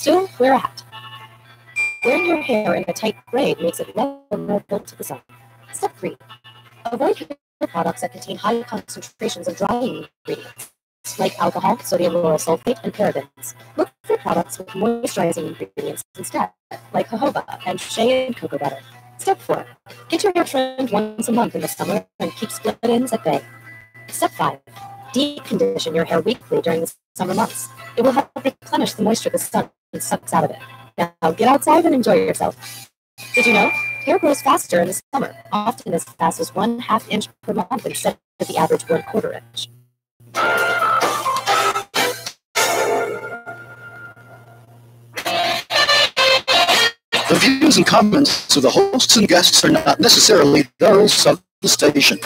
Still, wear a hat. Wearing your hair in a tight braid makes it vulnerable to the sun. Step 3. Avoid hair products that contain high concentrations of drying ingredients, like alcohol, sodium lauryl sulfate, and parabens. Look for products with moisturizing ingredients instead, like jojoba and shea and cocoa butter. Step 4. Get your hair trimmed once a month in the summer and keep split ends at bay. Step 5. Deep condition your hair weekly during the summer months. It will help replenish the moisture the sun sucks out of it. Now get outside and enjoy yourself. Did you know? Hair grows faster in the summer, often as fast as 1/2 inch per month instead of the average 1/4 inch. The views and comments of the hosts and guests are not necessarily those of the station.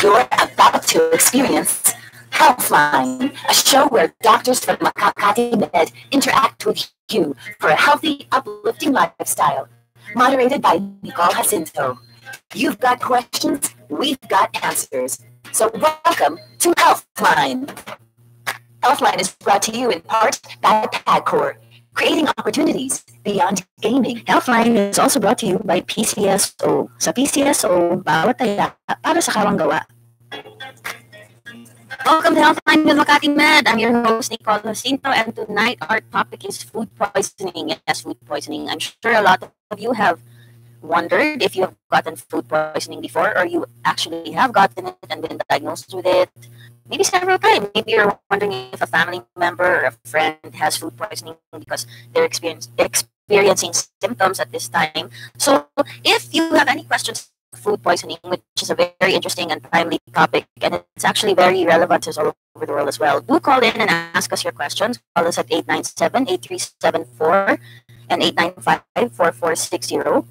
You're about to experience Healthline, a show where doctors from MakatiMed interact with you for a healthy, uplifting lifestyle. Moderated by Nicole Jacinto. You've got questions, we've got answers. So welcome to Healthline. Healthline is brought to you in part by PAGCOR, creating opportunities beyond gaming. Healthline is also brought to you by PCSO. Sa PCSO, bawat taya para sa kawang gawa. Welcome to Healthline with MakatiMed. I'm your host, Nicole Jacinto, and tonight our topic is food poisoning. Yes, food poisoning. I'm sure a lot of you have wondered if you have gotten food poisoning before, or you actually have gotten it and been diagnosed with it. Maybe several times. Maybe you're wondering if a family member or a friend has food poisoning because they're experiencing symptoms at this time. So if you have any questions on food poisoning, which is a very interesting and timely topic, and it's actually very relevant to us all over the world as well, do call in and ask us your questions. Call us at 897-8374 and 895-4460.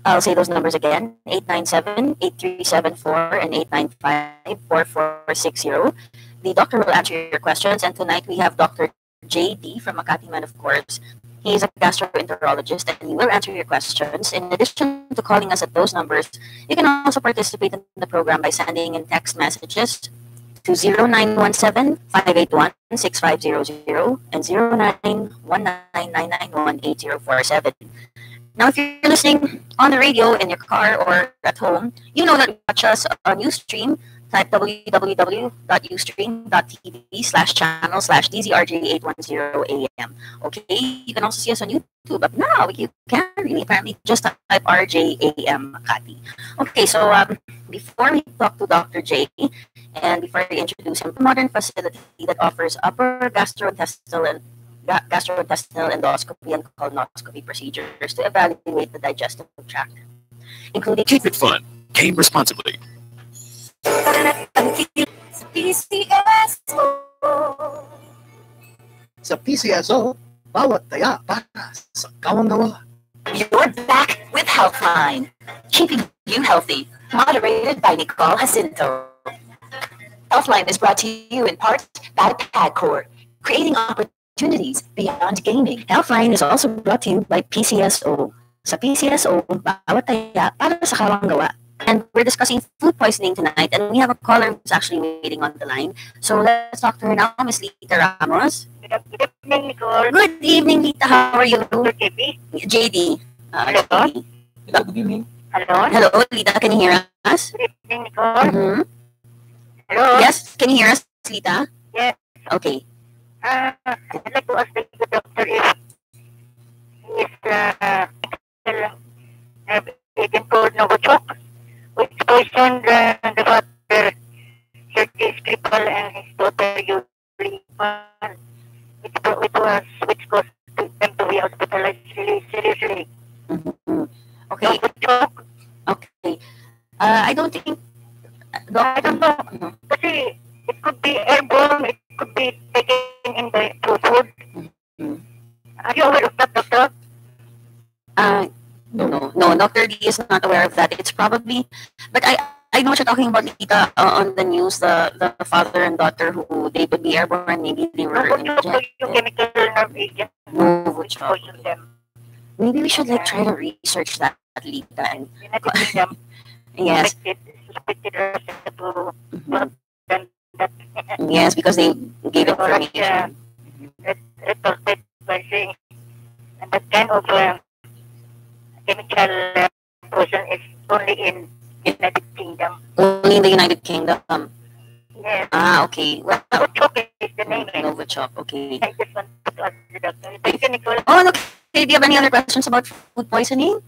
I'll say those numbers again, 897-8374 and 895-4460. The doctor will answer your questions, and tonight we have Dr. JD from MakatiMed, of course. He is a gastroenterologist, and he will answer your questions. In addition to calling us at those numbers, you can also participate in the program by sending in text messages to 0917-581-6500 and 0919-991-8047. Now, if you're listening on the radio, in your car, or at home, you know that you watch us on Ustream. Type www.ustream.tv/channel/DZRJ810AM. Okay, you can also see us on YouTube, but now you can really apparently just type RJAM Makati. Okay, so before we talk to Dr. J, and before we introduce him, a modern facility that offers upper gastrointestinal endoscopy and colonoscopy procedures to evaluate the digestive tract, including Keep it fun. Game responsibly. Sa PCSO, bawat taya para sa kawang gawa. You're back with Healthline, keeping you healthy. Moderated by Nicole Jacinto. Healthline is brought to you in part by PAGCOR, creating opportunities beyond gaming. Healthline is also brought to you by PCSO. Sa PCSO, bawat taya para sa kawang gawa. And we're discussing food poisoning tonight, and we have a caller who's actually waiting on the line. So let's talk to her now, Miss Lita Ramos. Good evening, Nicole. Good evening, Lita. How are you? JP? JD. Hello? JD. Good evening. Hello? Hello, Lita. Can you hear us? Good evening, Nicole. Mm-hmm. Hello? Yes, can you hear us, Lita? Yes. Okay. I'd like to ask the doctor if he is agent called Novichok, which poisoned the father, Sergei Skripal, and his daughter, Yuri, which caused them to be hospitalized really seriously. Mm-hmm. Okay. Novichok? Okay. I don't think... I don't know. Kasi it could be airborne, it could be taken in the food. Mm-hmm. Are you aware of that, doctor? No, Dr. D is not aware of that. It's probably... But I know what you're talking about, Lita, on the news, the father and daughter who they would be airborne, maybe they were injected. Yung chemical nerve agent which poison them. Maybe we should try to research that, Lita. And Genetically them yes. suspected to that. Yes, because they gave So, like, information. retorted by saying that kind of chemical poison is only in United Kingdom. Only in the United Kingdom. Yes. Ah, okay. Well, Novichok is the name. Novichok, okay. I just want to ask the doctor. Thank you, Nicole. Oh, and okay. Do you have any other questions about food poisoning?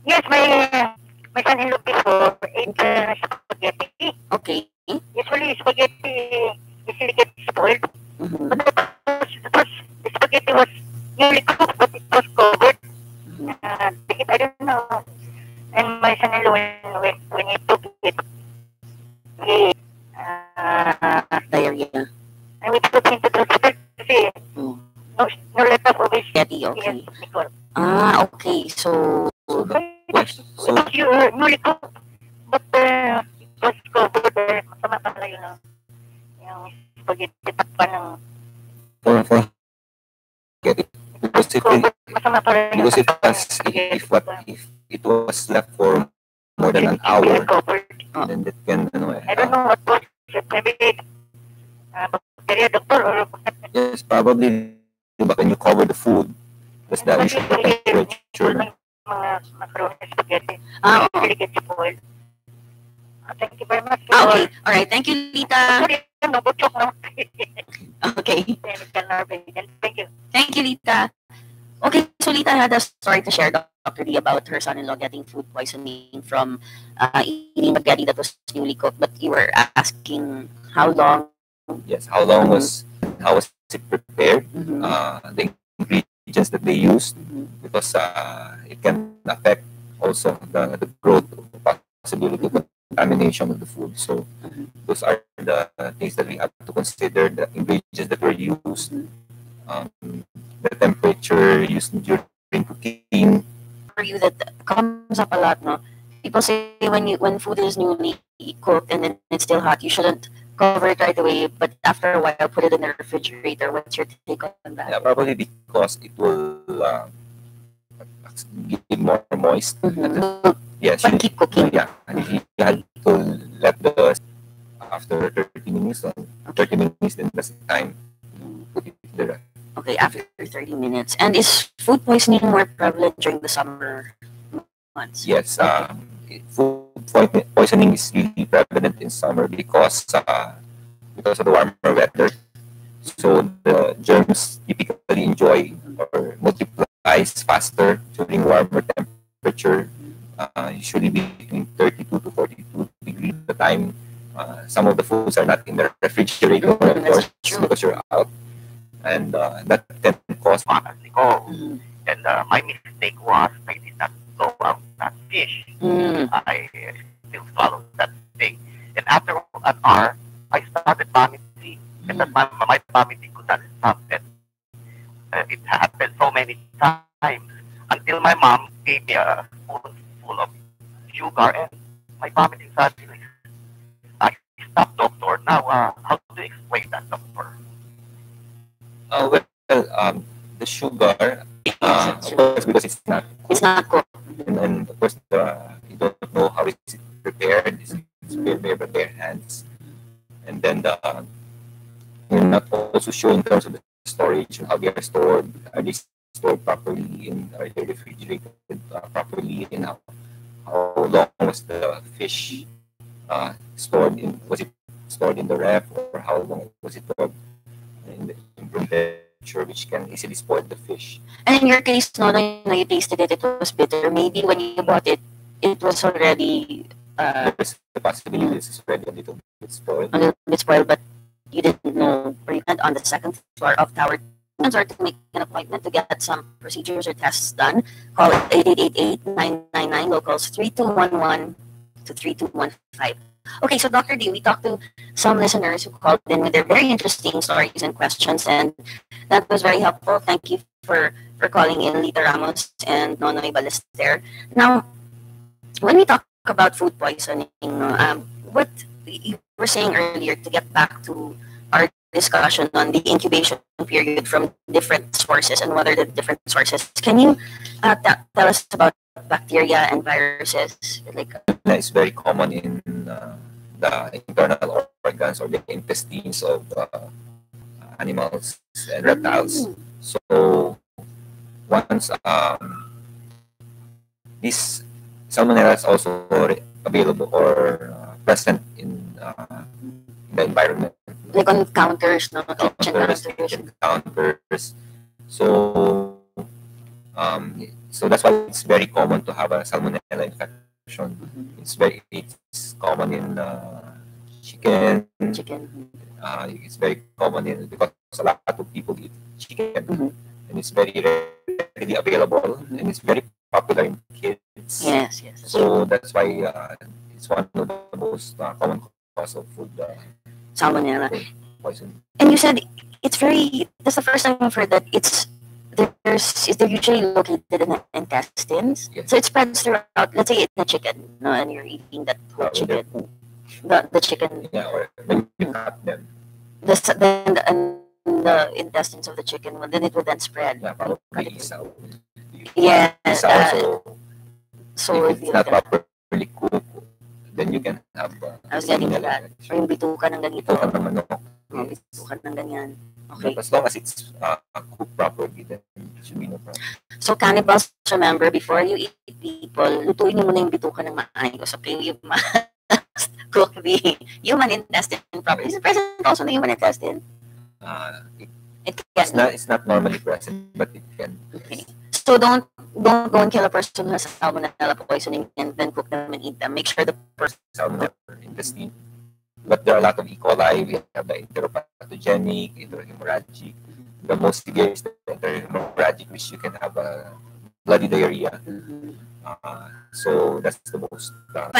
Yes, my son-in-law before ate spaghetti. Okay. Usually, spaghetti easily gets spoiled. Mm-hmm. But the spaghetti was nearly cooked, but it was covered. I don't know. And my son-in-law, when he took it, he Diarrhea. and we took him to the hospital to see Oh. no let up of his Spaghetti, okay. yes, Nicole. Ah, okay. So, So you newly cooked, but it was covered. Masama pala yun, yung spaghetti takpan ng For get it because masama pala yun. because if it was left for more than an hour, Covered. then that can I don't know what was it. Maybe bacteria, doctor, or yes, probably but when you cover the food, that's the issue of temperature. mga macaroni spaghetti. Ah, oo. Really gets spoiled. Thank you very much. Okay. All right. Thank you, Lita. Sorry, nabuchok na. Okay. Chemical narvation. Thank you. Thank you, Lita. Okay, so Lita had a story to share, Dr. Lee, about her son-in-law getting food poisoning from eating spaghetti that was newly cooked. But you were asking how long. Yes, how was it prepared? Mhm. The ingredients that they used, Mhm. because it can affect also the growth, possibility of contamination of the food. So Mhm. those are the things that we have to consider: the ingredients that were used, the temperature used during cooking. For you, that comes up a lot, no? People say when food is newly cooked and then it's still hot, you shouldn't cover it right away, but after a while, put it in the refrigerator. What's your take on that? Yeah, probably because it will give more moist. Mhm. Yes, But keep cooking. yeah, and if you had to let the after 30 minutes, then 30 minutes, then that's the time to put it in the ref. Okay, after 30 minutes. And is food poisoning more prevalent during the summer months? Yes, food poisoning is really prevalent in summer because of the warmer weather. So the germs typically enjoy or multiplies faster during warmer temperature, usually between 32 to 42 degrees at the time. Some of the foods are not in the refrigerator, of course, because you're out, and that can cause honestly go. Mhm. And my mistake was I did not go out that fish. Mm. I still followed that thing. And after an hour, I started vomiting. And that my vomiting could not stop. And it happened so many times until my mom gave me a spoonful of sugar and my vomiting started. I stopped, doctor. Now, how do you explain that, doctor? the sugar, of course, because it's not It's not cooked. and of course you don't know how it's prepared. It's prepared by their hands, and then you're not also sure in terms of the storage and how they are stored. Are they stored properly are they refrigerated properly? And how long was the fish stored in? Was it stored in the ref, or how long was it stored in the room temperature, which can easily spoil the fish? And in your case, no, you tasted it, it was bitter. Maybe when you bought it, it was already There's the possibility this is already a little bit spoiled. a little bit spoiled, but you didn't know, or you went on the second floor of Tower or to make an appointment to get some procedures or tests done. Call 8888-999, locals 3211 to 3215. Okay, so Dr. D, we talked to some listeners who called in with their very interesting stories and questions, and that was very helpful. Thank you for calling in, Lita Ramos and Nonoy Ballester. Now, when we talk about food poisoning, what you were saying earlier, to get back to our discussion on the incubation period from different sources and what are the different sources, can you tell us about bacteria and viruses? Like, It's very common in the internal organs or the intestines of animals and reptiles. So once this salmonella is also available or present in the environment, Like on counters, no? Kitchen counters, counters. kitchen counters. So so that's why it's very common to have a salmonella infection. It's common in chicken. Chicken. It's very common in because a lot of people eat chicken, and it's very readily available, and it's very popular in kids. Yes, yes. So that's why it's one of the most common cause of food Salmonella. poisoning. And you said it's very. That's the first time I've heard that they're usually located in the intestines. Yes. So it spreads throughout. Let's say it's a chicken, no, and you're eating that whole chicken. The chicken. Yeah, or when you cut them. Then the intestines of the chicken, well, then it would then spread. Yeah, probably ease out. Yeah. Ease out, So if it's not properly cooked, then you can have. I was getting to that. Or yung bituka ng ganito. Bituka ng manok. Bituka ng ganyan. Okay. But as long as it's cooked properly, then it should be no problem. So cannibals, remember, before you eat people, lutuin mo muna yung bituka ng maayos. Okay, you must cook the human intestine properly. Is it present also in the human intestine? It can. It's not normally present, but it can. Okay. So don't go and kill a person who has salmonella poisoning and then cook them and eat them. Make sure the person salmonella intestine. But there are a lot of E. coli. We have the enteropathogenic, enterohemorrhagic. The most severe is the enterohemorrhagic, which you can have bloody diarrhea. So that's the most. About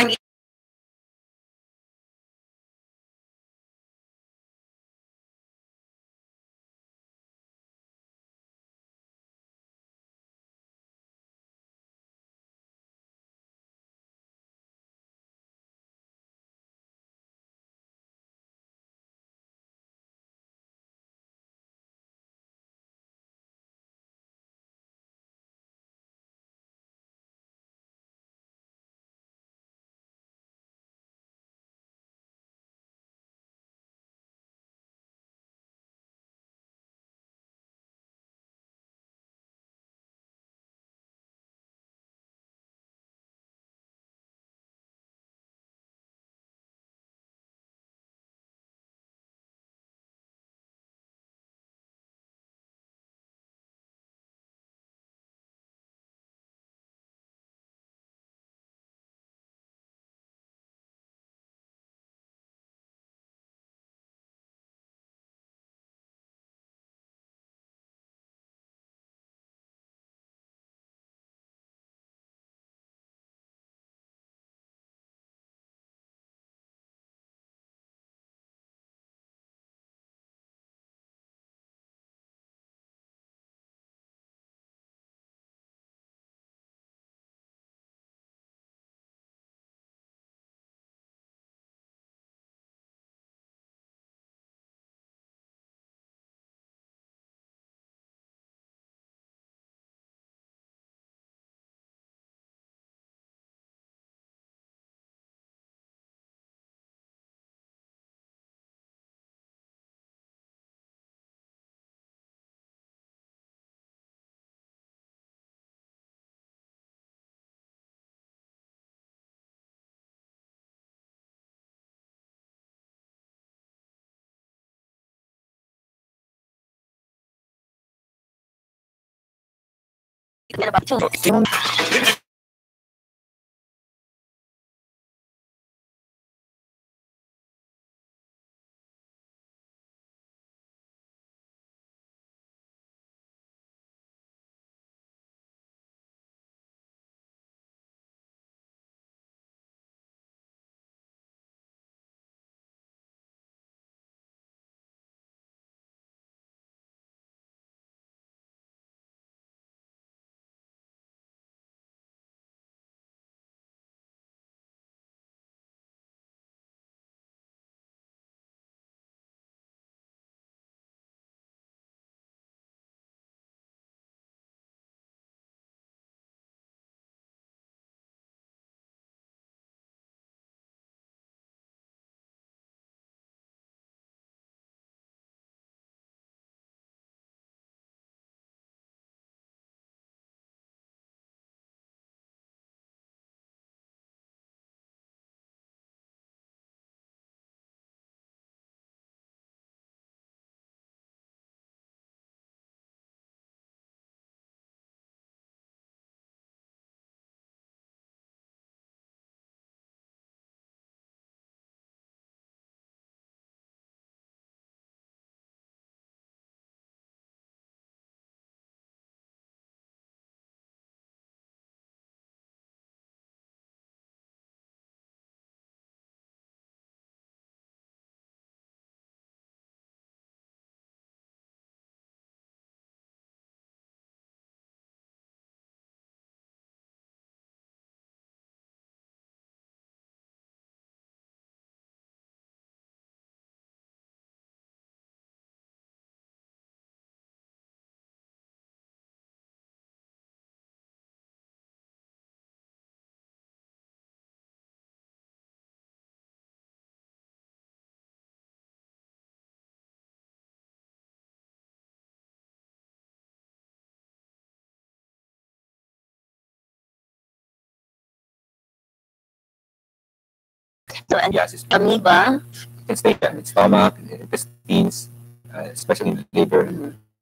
So, and Yes, amoeba, it can stay in the stomach, intestines, especially in the liver.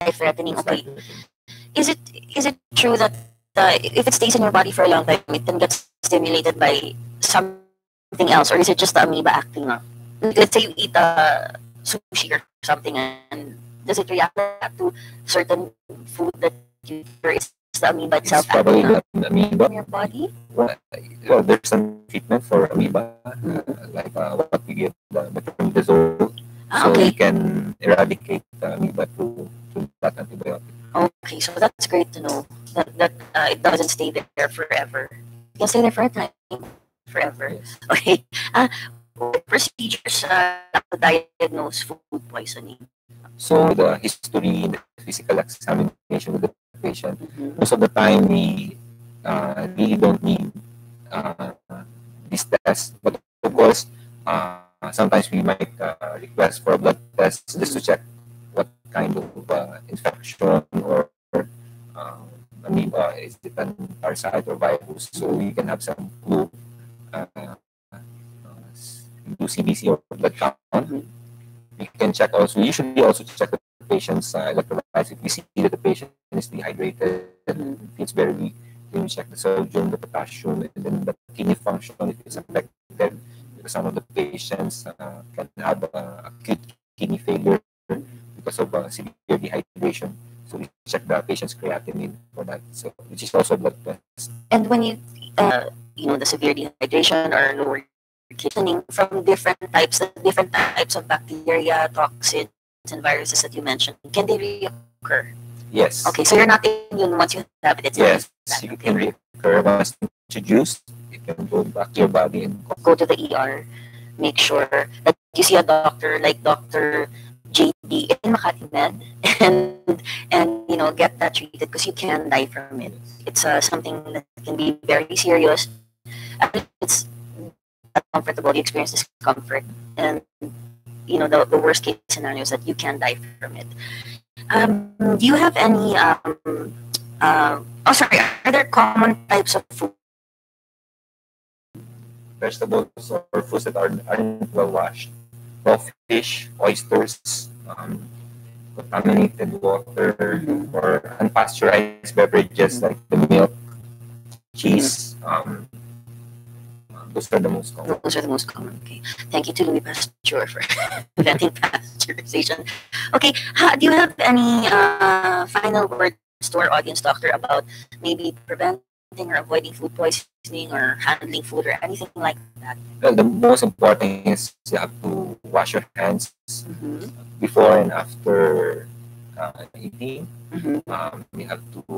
life-threatening. It's Okay. like- Is it true that if it stays in your body for a long time, it then gets stimulated by something else, or is it just the amoeba acting up? Let's say you eat sushi or something, and does it react to certain food that you eat, or is the amoeba It's itself probably acting up the amoeba. in your body? Well, there's some treatment for amoeba, like what we give the metronidazole, so Okay. we can eradicate the amoeba through that antibiotic. Okay, so that's great to know that it doesn't stay there forever. It can stay there for a time, forever. Yes. Okay. What procedures to diagnose food poisoning? So the history, the physical examination with the patient, most of the time we really don't need this test, but of course, sometimes we might request for a blood test just to check what kind of infection or amoeba, is it an parasite or virus, so we can have some clue. Do CBC or blood count. We can check also. We usually also check the patient's electrolytes. If we see that the patient is dehydrated, feels very weak, then we check the sodium, the potassium, and then the kidney function if it's affected. Because some of the patients can have acute kidney failure because of severe dehydration. So we check the patient's creatinine for that. So which is also a blood test. And when you the severe dehydration or lower kidney from different types of bacteria, toxins, and viruses that you mentioned, can they reoccur? Yes. Okay, so you're not immune once you have it. It's Yes, not you can reoccur once introduced. You can go back to your body and go to the ER. Make sure that you see a doctor like Dr. JD in MakatiMed and get that treated because you can die from it. It's something that can be very serious. And it's uncomfortable. You experience discomfort, and the worst case scenario is that you can die from it. Do you have any? Are there common types of food? vegetables or foods that aren't well washed. Raw fish, oysters, contaminated water, or unpasteurized beverages like the milk, cheese. Those are the most common. Those are the most common. Okay. Thank you to Louis Pasteur for inventing pasteurization. Okay. Do you have any final words to our audience, doctor, about maybe preventing or avoiding food poisoning or handling food or anything like that? Well, the most important is you have to wash your hands before and after eating. You have to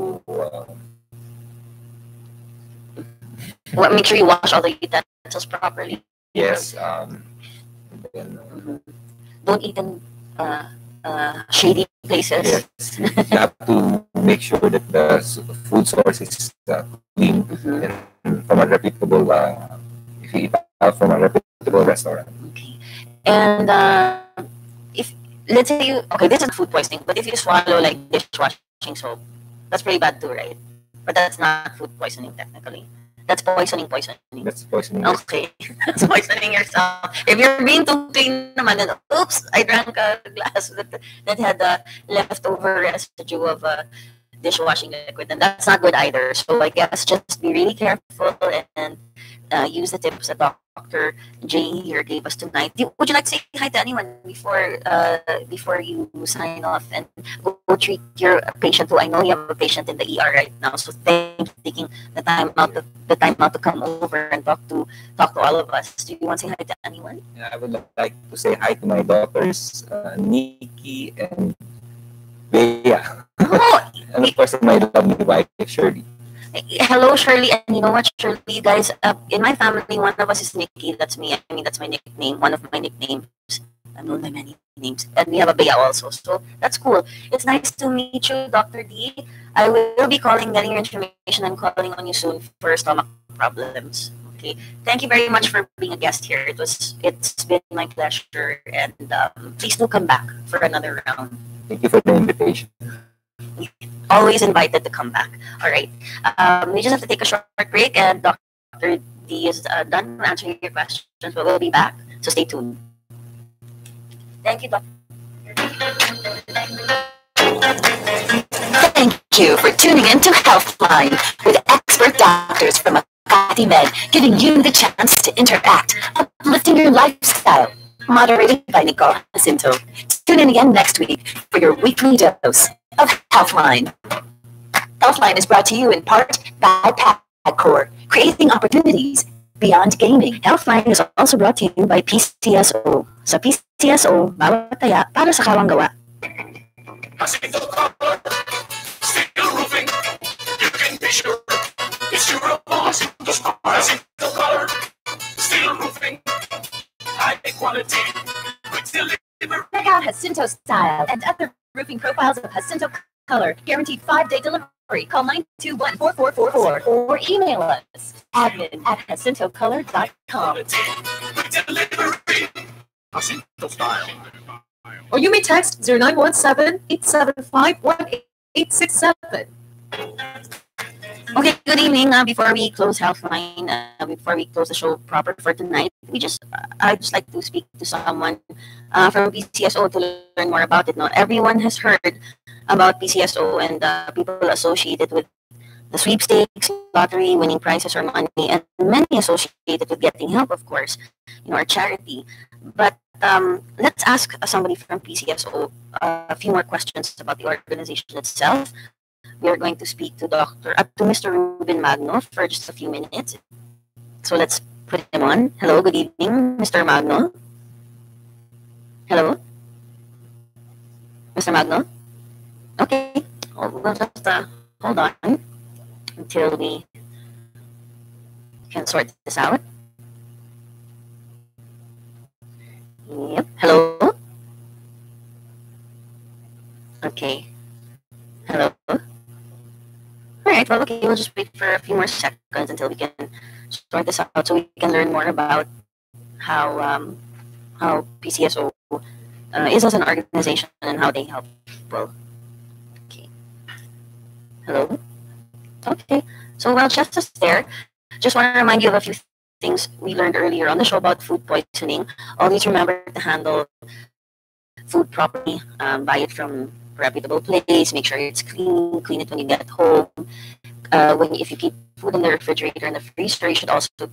make sure you wash all the utensils properly. yes. Then, Don't eat in shady places. yes, you have to make sure that the food source is clean and from a reputable. If you eat out from a reputable restaurant. Okay. And if let's say this is food poisoning, but if you swallow like dishwashing soap, that's pretty bad too, right? But that's not food poisoning technically. That's poisoning. That's poisoning. Okay. That's poisoning yourself. If you're being too clean naman, then, oops, I drank a glass that had a leftover residue of dishwashing liquid, and that's not good either. So I guess just be really careful and use the tips that Dr. J here gave us tonight. Would you like to say hi to anyone before you sign off and go treat your patient? Who I know you have a patient in the ER right now, so thank you for taking the time out to come over and talk to all of us. Do you want to say hi to anyone? Yeah, I would like to say hi to my daughters, Nikki and Bea, Oh, and of course my lovely wife Shirley. hello, Shirley. And you know what, Shirley, you guys, in my family, one of us is Nikki. That's me. I mean, that's my nickname. One of my nicknames. I'm known by many names. And we have a Bea also. So that's cool. It's nice to meet you, Dr. D. I will be getting your information and calling on you soon for stomach problems. Okay. Thank you very much for being a guest here. It's been my pleasure. And please do come back for another round. Thank you for the invitation. Always invited to come back. All right. We just have to take a short break, and Dr. D is done answering your questions, but we'll be back, so stay tuned. Thank you, Dr. Thank you for tuning in to Healthline with expert doctors from MakatiMed, giving you the chance to interact, uplifting your lifestyle. Moderated by Nicole Jacinto. Tune in again next week for your weekly dose of Healthline. Healthline is brought to you in part by PAGCOR, creating opportunities beyond gaming. Healthline is also brought to you by PCSO. Sa PCSO, bawat taya para sa kawang gawa. Steel roofing, you can be sure it's durable. Single color, steel roofing, high quality, quick delivery. Check out Jacinto Style and other roofing profiles of Jacinto Color. Guaranteed 5-day delivery. Call 921-4444 or email us admin@jacintocolor.com. Quick delivery, Jacinto Style. Or you may text 0917-875-1867. Okay, good evening. Before we close Healthline, before we close the show proper for tonight, I'd just like to speak to someone from PCSO to learn more about it. Not everyone has heard about PCSO and people associated with the sweepstakes, lottery, winning prizes or money, and many associated with getting help, of course, our charity. But let's ask somebody from PCSO a few more questions about the organization itself. We are going to speak to Mr. Ruben Magno for just a few minutes. So let's put him on. Hello, good evening, Mr. Magno. Hello, Mr. Magno. Okay, we'll just hold on until we can sort this out. Yep. Hello. Okay. Hello. All right. Well, okay. We'll just wait for a few more seconds until we can sort this out, so we can learn more about how PCSO is as an organization and how they help people. Okay. Hello. Okay. So while Chess is there, just want to remind you of a few things we learned earlier on the show about food poisoning. Always remember to handle food properly. Buy it from a reputable place. Make sure it's clean. Clean it when you get home. If you keep food in the refrigerator and the freezer, you should also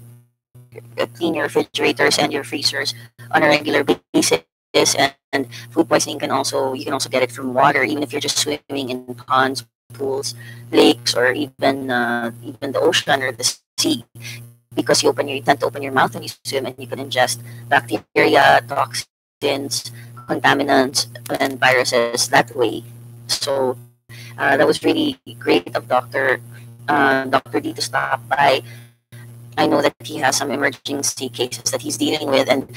clean your refrigerators and your freezers on a regular basis. And food poisoning you can also get it from water, even if you're just swimming in ponds, pools, lakes, or even the ocean or the sea. Because you tend to open your mouth when you swim, and you can ingest bacteria, toxins, contaminants, and viruses that way. So that was really great of Dr. D to stop by. I know that he has some emergency cases that he's dealing with, and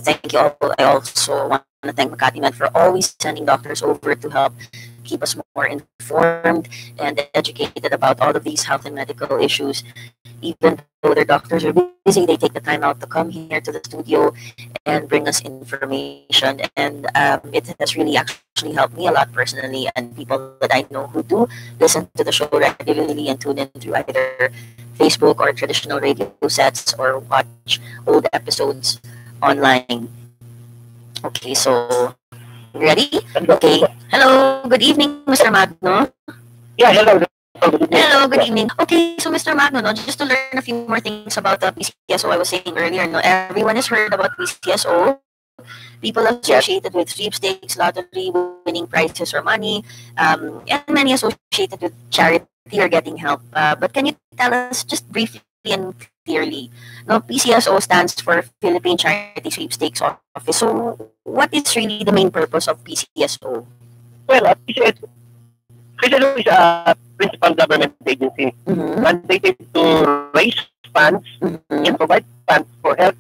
thank you all. I also want to thank MakatiMed for always sending doctors over to help keep us more informed and educated about all of these health and medical issues. Even though their doctors are busy, they take the time out to come here to the studio and bring us information. And it has really actually helped me a lot personally, and people that I know who do listen to the show regularly and tune in through either Facebook or traditional radio sets or watch old episodes online. Okay, so ready? Okay. Hello, good evening, Mr. Magno. Yeah, hello. Hello, good evening. Okay, so Mr. Magno, just to learn a few more things about the PCSO, I was saying earlier, everyone has heard about PCSO. People associated with sweepstakes, lottery, winning prizes or money, and many associated with charity or getting help. But can you tell us just briefly and clearly, PCSO stands for Philippine Charity Sweepstakes Office. So what is really the main purpose of PCSO? Well, PCSO is a principal government agency mandated to raise funds and provide funds for health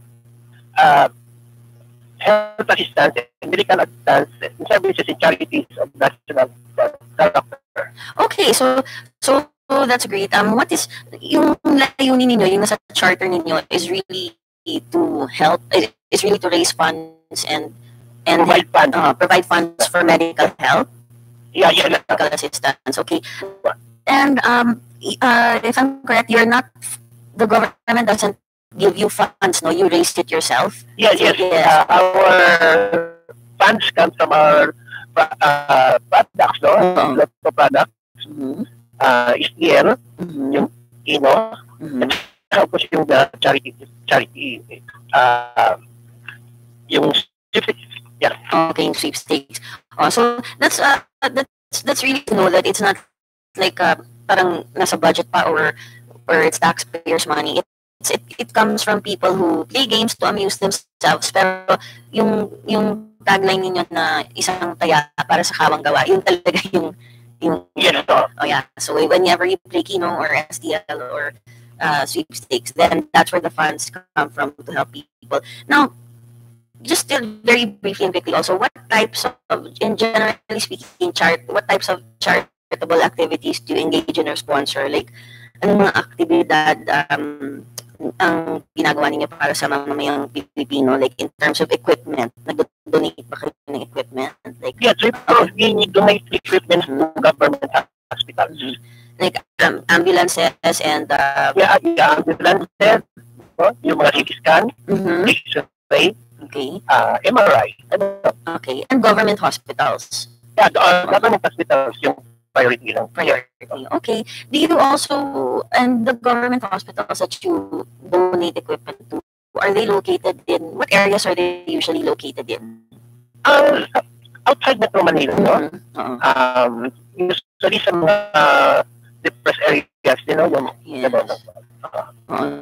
assistance and medical assistance and services and charities of national character. Okay, so that's great. What is yung layunin ninyo, yung nasa charter ninyo is really to help, is really to raise funds and provide funds for medical help? Yeah. Medical assistance, okay. And if I'm correct, you're not the government doesn't give you funds, no? You raised it yourself? Yes. Our funds come from our products, no? Lots of products. SDL, yung Ino, and tapos yung charity, yung Okay, yung sweepstakes. So that's really to know that it's not like parang nasa budget pa or it's taxpayers' money. It comes from people who play games to amuse themselves. Pero yung tagline ninyo na isang taya para sa kawang gawa, yun talaga yung so whenever you play Kino or SDL or sweepstakes, then that's where the funds come from to help people. Now, just still very briefly and quickly also, what types of, in generally speaking, what types of charitable activities do you engage in or sponsor? Like, anong mga aktibidad ang ginagawa ninyo para sa mga mamayang Pilipino, like in terms of equipment? Nag-donate ba kayo ng equipment? Like, yes, we donate equipment to government hospitals. Like ambulances and... ambulances, yung mga CT scan, X-ray, okay. MRI. Okay, and government hospitals. Yeah, government hospitals yung priority lang. Okay. Do you also, and the government hospitals that you donate equipment to, are they located in, what areas are they usually located in? Outside Metro Manila, no? Usually sa mga depressed areas, yung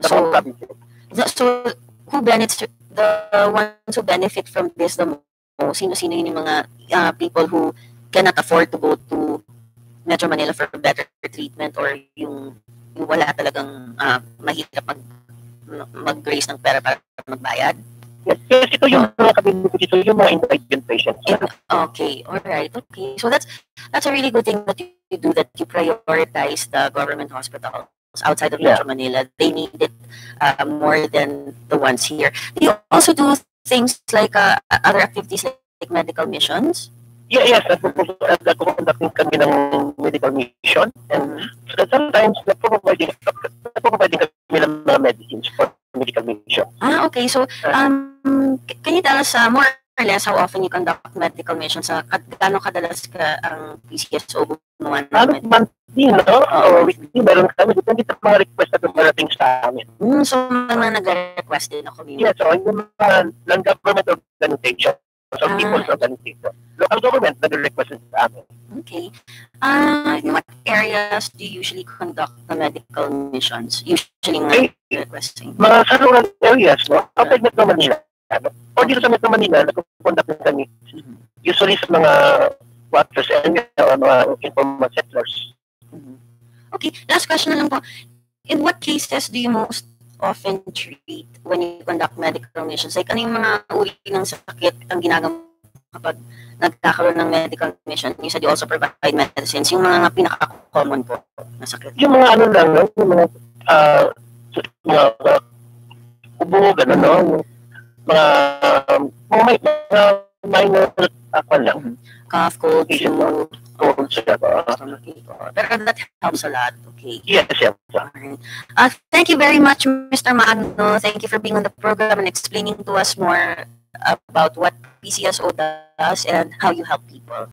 so who benefits, the ones who benefit from this the most? Sino-sino yung mga people who cannot afford to go to Metro Manila for better treatment, or yung wala talagang mahirap mag-raise ng pera para magbayad? Yes, ito yung mga indigent patients. Okay, alright, okay. So that's a really good thing that you do, that you prioritize the government hospitals outside of Metro Manila. They need it more than the ones here. Do you also do things like other activities like medical missions? Yes, nagpo-conducting kami ng medical mission, and sometimes nagpo-providing kami ng mga medicines for medical mission. Okay. So, can you tell us more or less how often you conduct medical missions? Gaano kadalas ka ang PCSO gumawa ng monthly, no? Or weekly, meron kami. Depende sa mga request na dumarating sa amin. So, mga nag-request din ako. Yes, so yung mga non-government organization, some people's organization. Local government nag-request sa amin. Okay. In what areas do you usually conduct the medical missions? Usually requesting? Mga sa rural areas, no? Outside Metro Manila. O dito sa Metro Manila, nag-conduct kami. Usually sa mga waters area o mga informal settlers. Okay. Last question na lang po. In what cases do you most often treat when you conduct medical missions? Like, ano yung mga uri ng sakit ang ginagawa kapag nagkakaroon ng medical mission? You said you also provide medicines. Yung mga pinaka-common po na sakit. Yung mga ano lang, no? Yung mga ubo, gano'n, no? Mga minor lang. Cough, cold, flu. Pero that helps a lot. Okay. Yes. Alright. Thank you very much, Mr. Magno. Thank you for being on the program and explaining to us more about what PCSO does and how you help people.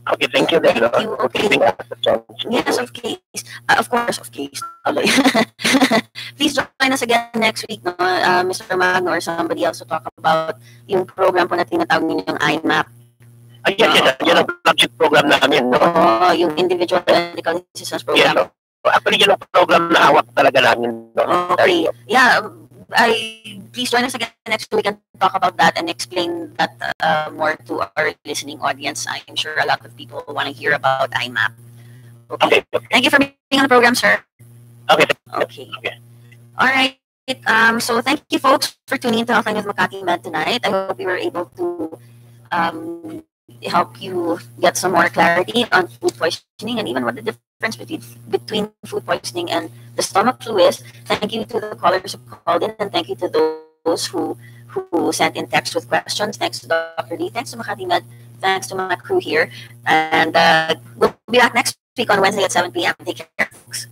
Okay, thank you. Thank you. Okay. Yes, of case. Of course, of case. Please join us again next week, no? Mr. Magno or somebody else to talk about yung program po na tinatawag ninyo yung IMAP. Yes. Yan ang flagship program namin, no? Yung Individual Medical Assistance Program. Yes, so, actually, yan ang program na hawak talaga namin, no? Okay. Yeah. Please join us again next week and talk about that and explain that more to our listening audience. I'm sure a lot of people want to hear about IMAP. Okay. Thank you for being on the program, sir. Okay. All right. So thank you, folks, for tuning in to Healthline with MakatiMed tonight. I hope we were able to help you get some more clarity on food poisoning and even what the difference between food poisoning and the stomach flu is. Thank you to the callers who called in, and thank you to those who sent in text with questions. Thanks to Dr. Lee. Thanks to MakatiMed. Thanks to my crew here. And we'll be back next week on Wednesday at 7 p.m. Take care, folks.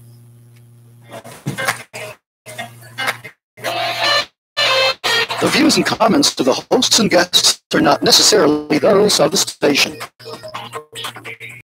The views and comments of the hosts and guests are not necessarily those of the station.